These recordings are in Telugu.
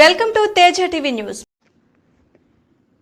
Welcome to Teja TV news.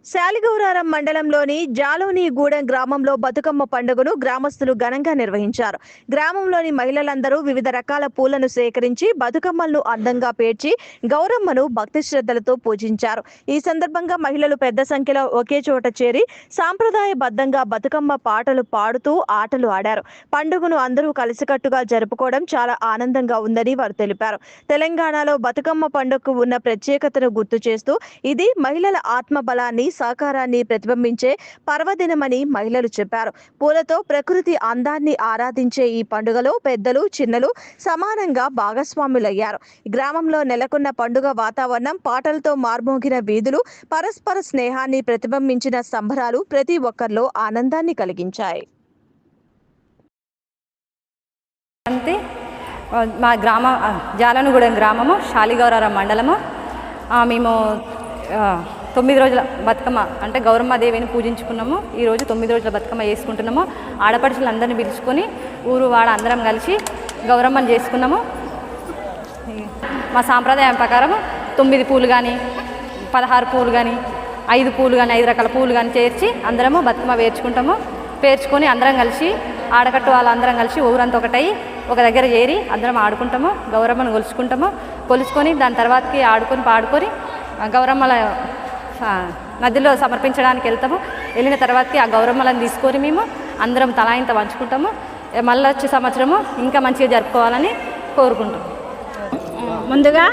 Shaligouraram మండలంలోని జాలోనిగూడెం గ్రామంలో బతుకమ్మ పండుగను గ్రామస్తులు ఘనంగా నిర్వహించారు. గ్రామంలోని మహిళలందరూ వివిధ రకాల పూలను సేకరించి బతుకమ్మలను అందంగా పేర్చి గౌరమ్మను భక్తి శ్రద్ధలతో పూజించారు. ఈ సందర్భంగా మహిళలు పెద్ద సంఖ్యలో ఒకే చోట చేరి సాంప్రదాయబద్ధంగా బతుకమ్మ పాటలు పాడుతూ ఆటలు ఆడారు. పండుగను అందరూ కలిసికట్టుగా జరుపుకోవడం చాలా ఆనందంగా ఉందని వారు తెలిపారు. తెలంగాణలో బతుకమ్మ పండుగకు ఉన్న ప్రత్యేకతను గుర్తు చేస్తూ ఇది మహిళల ఆత్మబలాన్ని సహకారాన్ని ప్రతిబింబించే పర్వదినమని మహిళలు చెప్పారు. పూలతో ప్రకృతి అందాన్ని ఆరాధించే ఈ పండుగలో పెద్దలు చిన్నలు సమానంగా భాగస్వాములయ్యారు. గ్రామంలో నెలకొన్న పండుగ వాతావరణం, పాటలతో మార్మోగిన వీధులు, పరస్పర స్నేహాన్ని ప్రతిబింబించిన సంబరాలు ప్రతి ఒక్కరిలో ఆనందాన్ని కలిగించాయి. అంతే మా జాలనుగూడెం గ్రామము, శాలిగౌరారం మండలము. మేము 9 రోజుల బతుకమ్మ అంటే గౌరమ్మదేవిని పూజించుకున్నాము. ఈరోజు 9 రోజుల బతుకమ్మ చేసుకుంటున్నాము. ఆడపడుచులందరినీ పిలుచుకొని ఊరు వాడ అందరం కలిసి గౌరమ్మను చేసుకున్నాము. మా సాంప్రదాయం ప్రకారం 9 పూలు కానీ 16 పూలు కానీ 5 పూలు కానీ 5 రకాల పూలు కానీ చేర్చి అందరము బతుకమ్మ పేర్చుకొని అందరం కలిసి ఆడకట్టు వాళ్ళందరం కలిసి ఊరంతా ఒకటై ఒక దగ్గర చేరి అందరం ఆడుకుంటాము. గౌరమ్మను కొలుచుకొని దాని తర్వాతకి ఆడుకొని పాడుకొని గౌరమ్మల నదిలో సమర్పించడానికి వెళ్తాము. వెళ్ళిన తర్వాతకి ఆ గౌరమ్మలను తీసుకొని మేము అందరం తలా ఇంత పంచుకుంటాము. మళ్ళీ వచ్చే సంవత్సరము ఇంకా మంచిగా జరుపుకోవాలని కోరుకుంటాం. ముందుగా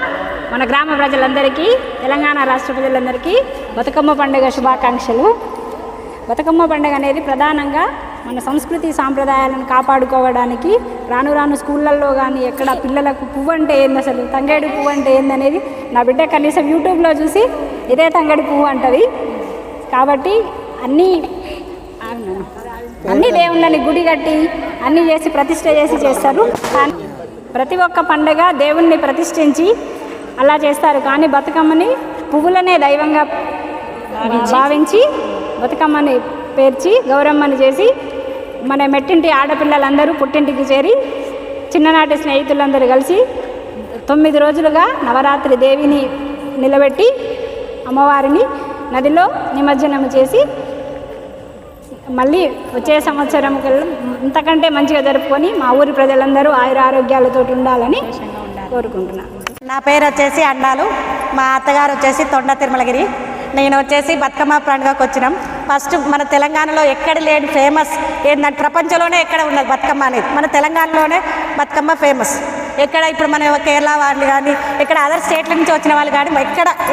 మన గ్రామ ప్రజలందరికీ, తెలంగాణ రాష్ట్ర ప్రజలందరికీ బతుకమ్మ పండుగ శుభాకాంక్షలు. బతుకమ్మ పండుగ అనేది ప్రధానంగా మన సంస్కృతి సాంప్రదాయాలను కాపాడుకోవడానికి రాను రాను స్కూళ్ళల్లో కానీ ఎక్కడ పిల్లలకు పువ్వు అంటే ఏంది, అసలు తంగేడు పువ్వు అంటే ఏందనేది నా బిడ్డ కనీసం యూట్యూబ్లో చూసి ఇదే తంగేడు పువ్వు అంటది. కాబట్టి అన్ని దేవుళ్ళని గుడి కట్టి అన్నీ చేసి ప్రతిష్ట చేస్తారు. కానీ ప్రతి ఒక్క పండుగ దేవుణ్ణి ప్రతిష్ఠించి అలా చేస్తారు. కానీ బతుకమ్మని పువ్వులనే దైవంగా భావించి బతుకమ్మని పేర్చి గౌరమ్మని చేసి మన మెట్టింటి ఆడపిల్లలందరూ పుట్టింటికి చేరి చిన్ననాటి స్నేహితులందరూ కలిసి 9 రోజులుగా నవరాత్రి దేవిని నిలబెట్టి అమ్మవారిని నదిలో నిమజ్జనం చేసి మళ్ళీ వచ్చే సంవత్సరం ఇంతకంటే మంచిగా జరుపుకొని మా ఊరి ప్రజలందరూ ఆయురారోగ్యాలతో ఉండాలని కోరుకుంటున్నాను. నా పేరు వచ్చేసి అండాలు, మా అత్తగారు వచ్చేసి తొండ తిరుమలగిరి. నేను వచ్చేసి బతుకమ్మ పండుగకు వచ్చినాం. ఫస్ట్ మన తెలంగాణలో ఎక్కడ లేని ఫేమస్ ఏంటంటే ప్రపంచంలోనే ఎక్కడ ఉన్నది బతుకమ్మ అనేది, మన తెలంగాణలోనే బతుకమ్మ ఫేమస్. ఎక్కడ ఇప్పుడు మన కేరళ వాళ్ళు కానీ ఇక్కడ అదర్ స్టేట్ల నుంచి వచ్చిన వాళ్ళు కానీ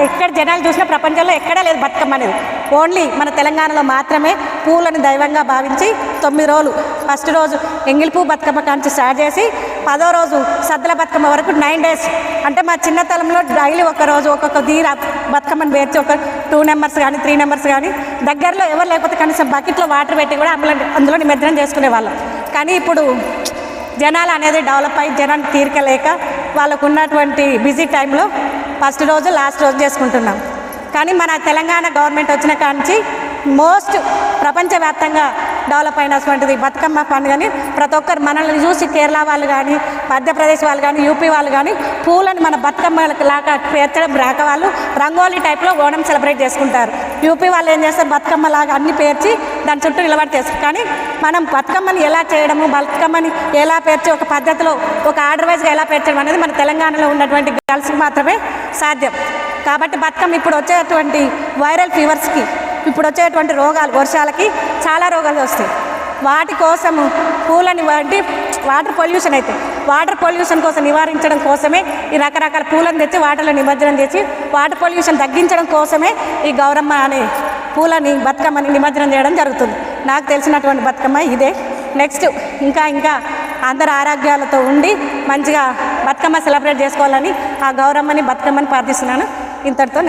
ఎక్కడ జనాలు చూసినా ప్రపంచంలో ఎక్కడా లేదు బతుకమ్మ అనేది. ఓన్లీ మన తెలంగాణలో మాత్రమే పూలను దైవంగా భావించి 9 రోజులు, ఫస్ట్ రోజు ఎంగిలిపూ బతుకమ్మ కాంచి స్టార్ట్ చేసి 10వ రోజు సద్దల బతుకమ్మ వరకు 9 డేస్. అంటే మా చిన్నతనంలో డైలీ ఒక్కరోజు ఒక్కొక్క తీర బతుకమ్మని పేర్చి ఒక 2 నెంబర్స్ కానీ 3 నెంబర్స్ కానీ దగ్గరలో ఎవరు లేకపోతే కనీసం బకెట్లో వాటర్ పెట్టి కూడా అందులో నిమజ్జనం చేసుకునే వాళ్ళం. కానీ ఇప్పుడు జనాలు అనేది డెవలప్ అయ్యి జనానికి తీరిక లేక వాళ్ళకు ఉన్నటువంటి బిజీ టైంలో ఫస్ట్ రోజు లాస్ట్ రోజు చేసుకుంటున్నాం. కానీ మన తెలంగాణ గవర్నమెంట్ వచ్చిన కాంచి మోస్ట్ ప్రపంచవ్యాప్తంగా డెవలప్ అయినటువంటిది బతుకమ్మ పండుగని ప్రతి ఒక్కరు మనల్ని చూసి కేరళ వాళ్ళు కానీ మధ్యప్రదేశ్ వాళ్ళు కానీ యూపీ వాళ్ళు కానీ పూలను మన బతుకమ్మలకు లాగా పేర్చడం రాక వాళ్ళు రంగోలీ టైప్లో ఓణం సెలబ్రేట్ చేసుకుంటారు. యూపీ వాళ్ళు ఏం చేస్తారు, బతుకమ్మ లాగా అన్ని పేర్చి దాని చుట్టూ నిలబడి చేస్తారు. కానీ మనం బతుకమ్మని ఎలా చేయడము, బతుకమ్మని ఎలా పేర్చి ఒక పద్ధతిలో ఒక ఆర్డర్ వైజ్గా ఎలా పేర్చడం అనేది మన తెలంగాణలో ఉన్నటువంటి గర్ల్స్కి మాత్రమే సాధ్యం. కాబట్టి బతుకమ్మ ఇప్పుడు వచ్చేటువంటి వైరల్ ఫీవర్స్కి, ఇప్పుడు వచ్చేటువంటి రోగాలు, వర్షాలకి చాలా రోగాలు వస్తాయి. వాటి కోసము పూలని వాటి వాటర్ పొల్యూషన్ కోసం నివారించడం కోసమే ఈ రకరకాల పూలను తెచ్చి వాటర్లో నిమజ్జనం చేసి వాటర్ పొల్యూషన్ తగ్గించడం కోసమే ఈ గౌరమ్మ అనే పూలని బతుకమ్మని నిమజ్జనం చేయడం జరుగుతుంది. నాకు తెలిసినటువంటి బతుకమ్మ ఇదే. నెక్స్ట్ ఇంకా అందరు ఆరోగ్యాలతో ఉండి మంచిగా బతుకమ్మ సెలబ్రేట్ చేసుకోవాలని ఆ గౌరమ్మని బతుకమ్మని ప్రార్థిస్తున్నాను. ఇంతటితో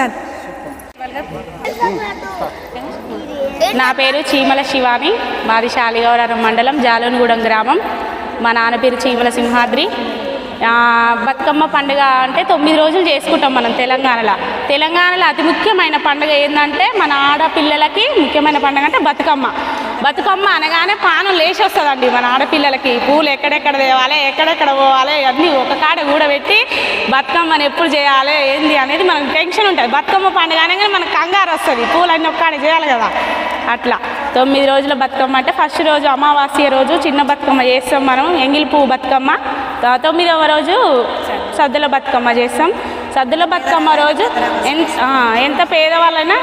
నా పేరు చీమల శివాని, మాది శాలిగౌరారం మండలం జాలోనిగూడెం గ్రామం. మా నాన్న పేరు చీమల సింహాద్రి. బతుకమ్మ పండుగ అంటే 9 రోజులు చేసుకుంటాం మనం తెలంగాణలో అతి ముఖ్యమైన పండుగ ఏంటంటే మన ఆడపిల్లలకి ముఖ్యమైన పండుగ అంటే బతుకమ్మ. బతుకమ్మ అనగానే పానం లేచి వస్తుందండి మన ఆడపిల్లలకి. పూలు ఎక్కడెక్కడ తేవాలి, ఎక్కడెక్కడ పోవాలి, అన్నీ ఒక కాడ కూడబెట్టి బతుకమ్మని ఎప్పుడు చేయాలి ఏంది అనేది మనకు టెన్షన్ ఉంటుంది. బతుకమ్మ పండుగ అనగానే మనకు కంగారు వస్తుంది, పూలన్నీ ఒక్క కాడ చేయాలి కదా. అట్లా 9 రోజుల బతుకమ్మ అంటే ఫస్ట్ రోజు అమావాస్య రోజు చిన్న బతుకమ్మ చేస్తాం మనం, ఎంగిలి పువ్వు బతుకమ్మ. 9వ రోజు సద్దుల బతుకమ్మ చేస్తాం. సద్దుల బతుకమ్మ రోజు ఎంత పేదవాళ్ళైనా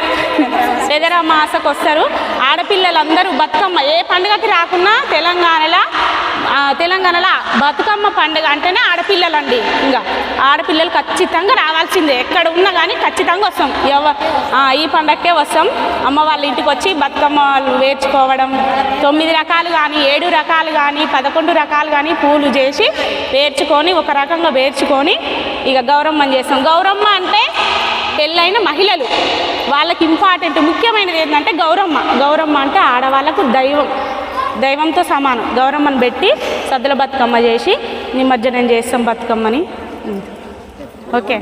ఎదర మాసకు వస్తారు. ఆడపిల్లలందరూ బతుకమ్మ ఏ పండుగకి రాకున్నా తెలంగాణలో బతుకమ్మ పండుగ అంటేనే ఆడపిల్లలండి. ఇంకా ఆడపిల్లలు ఖచ్చితంగా రావాల్సిందే, ఎక్కడ ఉన్నా కానీ ఖచ్చితంగా వస్తాం. ఈ పండగకే వస్తాం. అమ్మ వాళ్ళ ఇంటికి వచ్చి బతుకమ్మలు వేర్చుకోవడం, 9 రకాలు కానీ 7 రకాలు కానీ 11 రకాలు కానీ పూలు చేసి వేర్చుకొని ఒక రకంగా వేర్చుకొని ఇక గౌరమ్మని చేస్తాం. గౌరమ్మ అంటే పెళ్ళైన మహిళలు, వాళ్ళకి ఇంపార్టెంట్ ముఖ్యమైనది ఏంటంటే గౌరమ్మ అంటే ఆడవాళ్ళకు దైవంతో సమానం. గౌరమ్మని పెట్టి సద్దుల బతుకమ్మ చేసి నిమజ్జనం చేస్తాం బతుకమ్మని. ఓకే,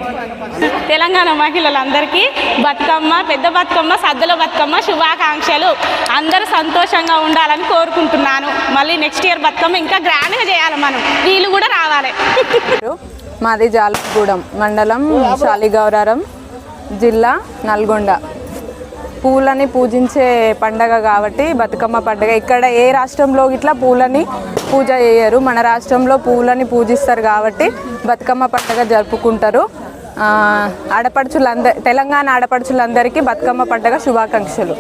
తెలంగాణ మహిళలందరికీ బతుకమ్మ, పెద్ద బతుకమ్మ, సద్దుల బతుకమ్మ శుభాకాంక్షలు. అందరూ సంతోషంగా ఉండాలని కోరుకుంటున్నాను. మళ్ళీ నెక్స్ట్ ఇయర్ బతుకమ్మ ఇంకా గ్రాండ్గా చేయాలి, మనం వీళ్ళు కూడా రావాలి. మాది జాలగూడెం మండలం, శాలిగౌరారం జిల్లా, నల్గొండ. పూలని పూజించే పండగ కాబట్టి బతుకమ్మ పండగ. ఇక్కడ ఏ రాష్ట్రంలో ఇట్లా పూలని పూజ చేయరు, మన రాష్ట్రంలో పూలని పూజిస్తారు కాబట్టి బతుకమ్మ పండగ జరుపుకుంటారు. తెలంగాణ ఆడపడుచులందరికీ బతుకమ్మ పండగ శుభాకాంక్షలు.